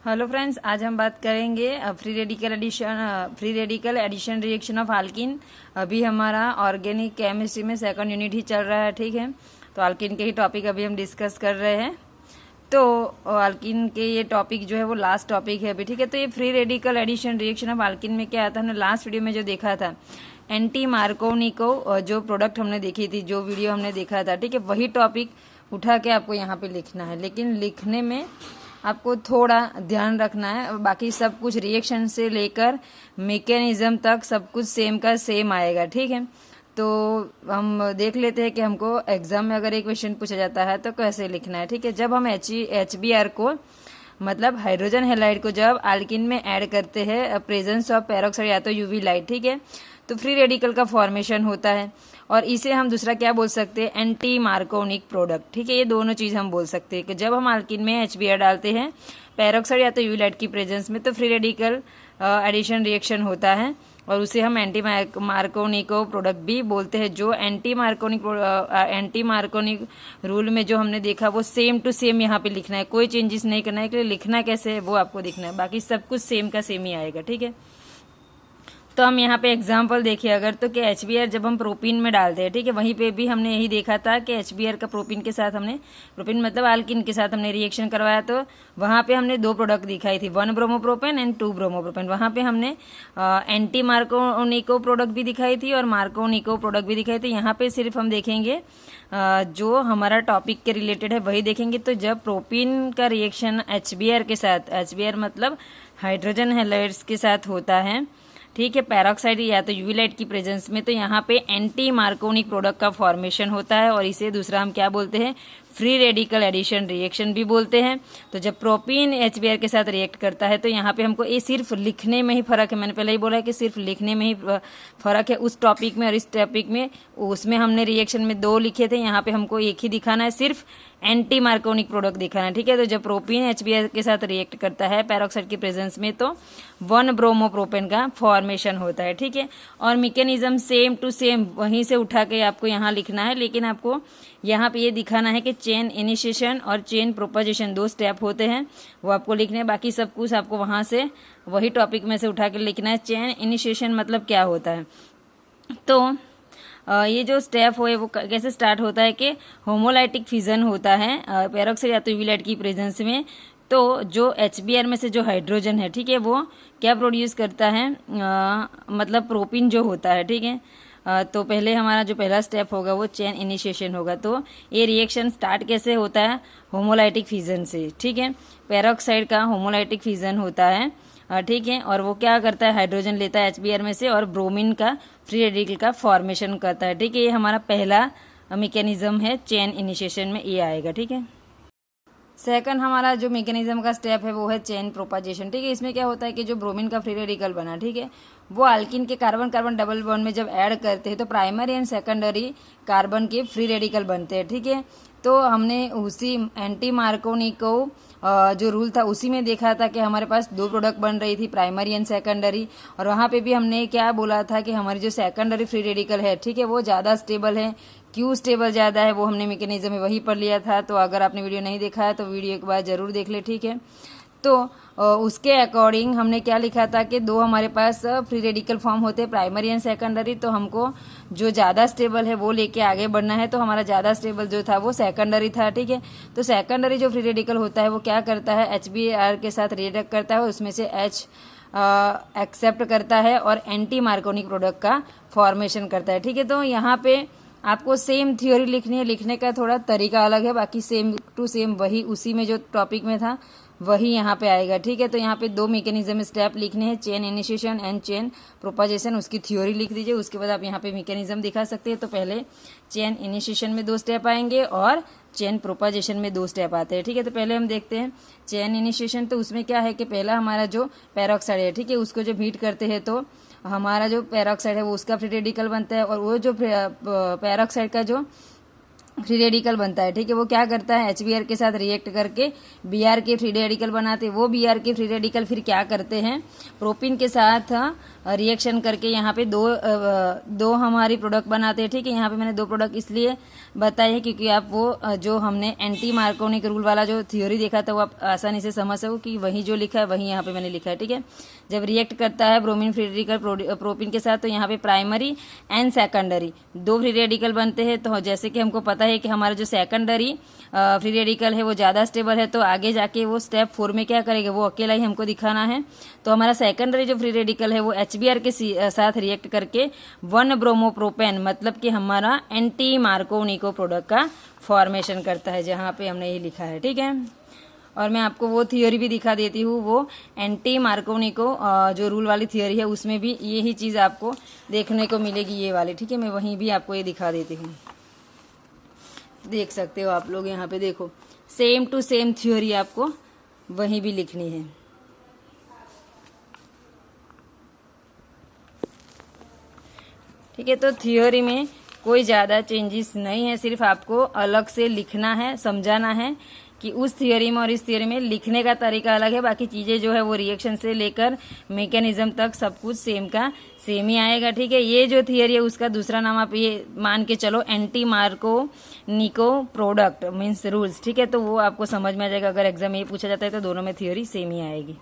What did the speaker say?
Hello friends, आज हम बात करेंगे free radical addition reaction of alkene. अभी हमारा ऑर्गेनिक केमिस्ट्री में सेकंड यूनिट ही चल रहा है, ठीक है। तो आल्किन के ही टॉपिक अभी हम डिस्कस कर रहे हैं। तो आल्किन के ये टॉपिक जो है वो लास्ट टॉपिक है अभी, ठीक है। तो ये free radical addition reaction of alkene में क्या आता है, हमने लास्ट वीडियो में जो देखा था एंटी मार्कोनिको जो प्रोडक्ट हमने देखी थी, जो वीडियो हमने देखा था, ठीक है, वही टॉपिक उठा के आपको यहाँ पे लिखना है। लेकिन लिखने में आपको थोड़ा ध्यान रखना है, बाकी सब कुछ रिएक्शन से लेकर मैकेनिज्म तक सब कुछ सेम का सेम आएगा, ठीक है। तो हम देख लेते हैं कि हमको एग्जाम में अगर एक क्वेश्चन पूछा जाता है तो कैसे लिखना है, ठीक है। जब हम HBr को मतलब हाइड्रोजन हैलाइड को जब आल्किन में ऐड करते हैं प्रेजेंस ऑफ पेरोक्साइड या तो यूवी लाइट, ठीक है, तो फ्री रेडिकल का फॉर्मेशन होता है। और इसे हम दूसरा क्या बोल सकते हैं, एंटी मार्कोनिक प्रोडक्ट, ठीक है। ये दोनों चीज हम बोल सकते हैं कि जब हम आल्किन में HBr डालते हैं पेरोक्साइड या तो यूवी लाइट की प्रेजेंस में, तो फ्री रेडिकल एडिशन रिएक्शन होता है और उसे हम एंटी मार्कोनिको प्रोडक्ट भी बोलते हैं। जो एंटी मार्कोनिक रूल में जो हमने देखा वो सेम टू सेम यहाँ पे लिखना है, कोई चेंजेस नहीं करना है। कि लिखना कैसे है वो आपको देखना है, बाकी सब कुछ सेम का सेम ही आएगा, ठीक है। तो हम यहाँ पे एग्जाम्पल देखिए अगर, तो कि HBr जब हम प्रोपीन में डालते हैं, ठीक है, वहीं पे भी हमने यही देखा था कि HBr का प्रोपीन के साथ हमने, प्रोपीन मतलब आल्किन के साथ हमने रिएक्शन करवाया, तो वहां पे हमने दो प्रोडक्ट दिखाई थी, 1 ब्रोमोप्रोपेन एंड 2 ब्रोमोप्रोपेन। वहां पे हमने एंटी मार्कोनिको प्रोडक्ट भी दिखाई थी और मार्कोनिको प्रोडक्ट भी दिखाई थी। यहाँ पे सिर्फ हम देखेंगे जो हमारा टॉपिक के रिलेटेड है वही देखेंगे। तो जब प्रोपीन का रिएक्शन HBr के साथ, HBr मतलब हाइड्रोजन हैलाइड्स के साथ होता है, ठीक है, पेरोक्साइड या तो यूवी लाइट की प्रेजेंस में, तो यहाँ पे एंटी मार्कोनिक प्रोडक्ट का फॉर्मेशन होता है और इसे दूसरा हम क्या बोलते हैं, फ्री रेडिकल एडिशन रिएक्शन भी बोलते हैं। तो जब प्रोपीन HBr के साथ रिएक्ट करता है तो यहाँ पे हमको ये सिर्फ लिखने में ही फर्क है। मैंने पहले ही बोला है कि सिर्फ लिखने में ही फर्क है उस टॉपिक में और इस टॉपिक में। उसमें हमने रिएक्शन में 2 लिखे थे, यहाँ पे हमको एक ही दिखाना है, सिर्फ एंटी मार्कोनिक प्रोडक्ट दिखाना है, ठीक है। तो जब प्रोपीन HBr के साथ रिएक्ट करता है पेरोक्साइड की प्रेजेंस में तो 1 ब्रोमोप्रोपेन का फॉर्मेशन होता है, ठीक है। और मैकेनिज्म सेम टू सेम वहीं से उठा के आपको यहाँ लिखना है, लेकिन आपको यहाँ पे ये दिखाना है कि चेन इनिशिएशन और चेन प्रोपोजिशन 2 स्टेप होते हैं, वो आपको लिखने हैं। बाकी सब कुछ आपको वहां से वही टॉपिक में से उठा के लिखना है। चेन इनिशिएशन मतलब क्या होता है, तो ये जो स्टेप है वो कैसे स्टार्ट होता है कि होमोलाइटिक फिजन होता है पेरोक्साइड या तो यूवी लाइट की प्रेजेंस में। तो जो HBr में से जो हाइड्रोजन है, ठीक है, वो क्या प्रोड्यूस करता है, मतलब प्रोपीन जो होता है, ठीक है। तो पहले हमारा जो पहला स्टेप होगा वो चेन इनिशिएशन होगा। तो ये रिएक्शन स्टार्ट कैसे होता है, होमोलाइटिक फिजन से, ठीक है। पेरोक्साइड का होमोलाइटिक फिजन होता है, ठीक है, और वो क्या करता है, हाइड्रोजन लेता है HBr में से और ब्रोमीन का फ्री रेडिकल का फॉर्मेशन करता है, ठीक है। ये हमारा पहला मैकेनिज्म है, चेन इनिशिएशन में ये आएगा, ठीक है। सेकंड हमारा जो मैकेनिज्म का स्टेप है वो है चेन प्रोपागेशन, ठीक है। इसमें क्या होता है कि जो ब्रोमीन का फ्री रेडिकल बना, ठीक है, वो आल्किन के कार्बन कार्बन डबल बॉन्ड में जब ऐड करते हैं तो प्राइमरी एंड सेकेंडरी कार्बन के फ्री रेडिकल बनते हैं, ठीक है। तो हमने उसी एंटी मार्कोनिको जो रूल था उसी में देखा था कि हमारे पास 2 प्रोडक्ट बन रही थी, प्राइमरी एंड सेकेंडरी, और वहां पे भी हमने क्या बोला था कि हमारी जो सेकेंडरी फ्री रेडिकल है, ठीक है, वो ज्यादा स्टेबल है। क्यों स्टेबल ज्यादा है वो हमने मैकेनिज्म में वही पढ़ लिया था। तो अगर आपने वीडियो नहीं देखा है तो वीडियो एक बार जरूर देख ले, ठीक है। तो उसके अकॉर्डिंग हमने क्या लिखा था कि 2 हमारे पास फ्री रेडिकल फॉर्म होते हैं, प्राइमरी एंड सेकेंडरी। तो हमको जो ज्यादा स्टेबल है वो लेके आगे बढ़ना है। तो हमारा ज्यादा स्टेबल जो था वो सेकेंडरी था, ठीक है। तो सेकेंडरी जो फ्री रेडिकल होता है वो क्या करता है, HBr के साथ रिएक्ट करता है, उसमें से H एक्सेप्ट करता है और एंटी मार्कोनिक प्रोडक्ट का फॉर्मेशन करता है, ठीक है। तो यहाँ पे आपको सेम थ्योरी लिखनी है, लिखने का थोड़ा तरीका अलग है, बाकी सेम टू सेम वही उसी में जो टॉपिक में था वही यहाँ पे आएगा, ठीक है। तो यहाँ पे 2 मैकेनिज्म स्टेप लिखने हैं, chain initiation and chain propagation, उसकी थ्योरी लिख दीजिए। उसके बाद आप यहाँ पे मैकेनिज्म दिखा सकते हैं। तो पहले चेन इनिशिएशन में 2 स्टेप आएंगे और चेन प्रोपागेशन में 2 स्टेप आते हैं, ठीक है। तो पहले हम देखते हैं चेन इनिशिएशन। तो उसमें क्या है कि पहला हमारा जो पेरोक्साइड है, ठीक है, उसको जब हीट करते हैं तो हमारा जो पेरोक्साइड है वो उसका फ्री रेडिकल बनता है और वो जो पेरोक्साइड का जो फ्री रेडिकल बनता है, ठीक है। वो क्या करता है, HBr के साथ रिएक्ट करके Br के फ्री रेडिकल बनाते हैं। वो Br के फ्री रेडिकल फिर क्या करते हैं, प्रोपीन के साथ रिएक्शन करके यहाँ पे दो हमारी प्रोडक्ट बनाते हैं, ठीक है। यहाँ पे मैंने 2 प्रोडक्ट इसलिए बताए हैं क्योंकि आप वो जो हमने एंटी मार्कोनिक रूल वाला जो थ्योरी देखा था वो आप आसानी से समझ सको कि वही जो लिखा है वही यहाँ पे मैंने लिखा है, ठीक है। जब रिएक्ट करता है ब्रोमीन फ्री रेडिकल प्रोपीन के साथ तो यहाँ पे primary and secondary 2 free radical बनते हैं। तो जैसे कि हमको पता है कि हमारा जो सेकेंडरी फ्री रेडिकल है वो ज़्यादा स्टेबल है, तो आगे जाके वो स्टेप 4 में क्या करेगा, वो अकेला ही हमको दिखाना है। तो हमारा सेकेंडरी जो फ्री रेडिकल है वो HBr के साथ रिएक्ट करके 1 ब्रोमोप्रोपेन मतलब कि हमारा एंटी मार्कोनिको प्रोडक्ट का फॉर्मेशन करता है, जहाँ पे हमने ये लिखा है, ठीक है। और मैं आपको वो थियोरी भी दिखा देती हूँ, वो एंटी मार्कोनिको जो रूल वाली थियोरी है उसमें भी यही चीज़ आपको देखने को मिलेगी, ये वाली, ठीक है। मैं वहीं भी आपको ये दिखा देती हूँ, देख सकते हो आप लोग। यहाँ पे देखो, सेम टू सेम थ्योरी आपको वहीं भी लिखनी है, ठीक है। तो थ्योरी में कोई ज़्यादा चेंजेस नहीं है, सिर्फ आपको अलग से लिखना है, समझाना है कि उस थियोरी में और इस थियोरी में लिखने का तरीका अलग है। बाकी चीज़ें जो है वो रिएक्शन से लेकर मैकेनिज्म तक सब कुछ सेम का सेम ही आएगा, ठीक है। ये जो थियोरी है उसका दूसरा नाम आप ये मान के चलो anti Markovnikov product means rules, ठीक है। तो वो आपको समझ में आ जाएगा, अगर एग्जाम में ये पूछा जाता है तो दोनों में थियोरी सेम ही आएगी।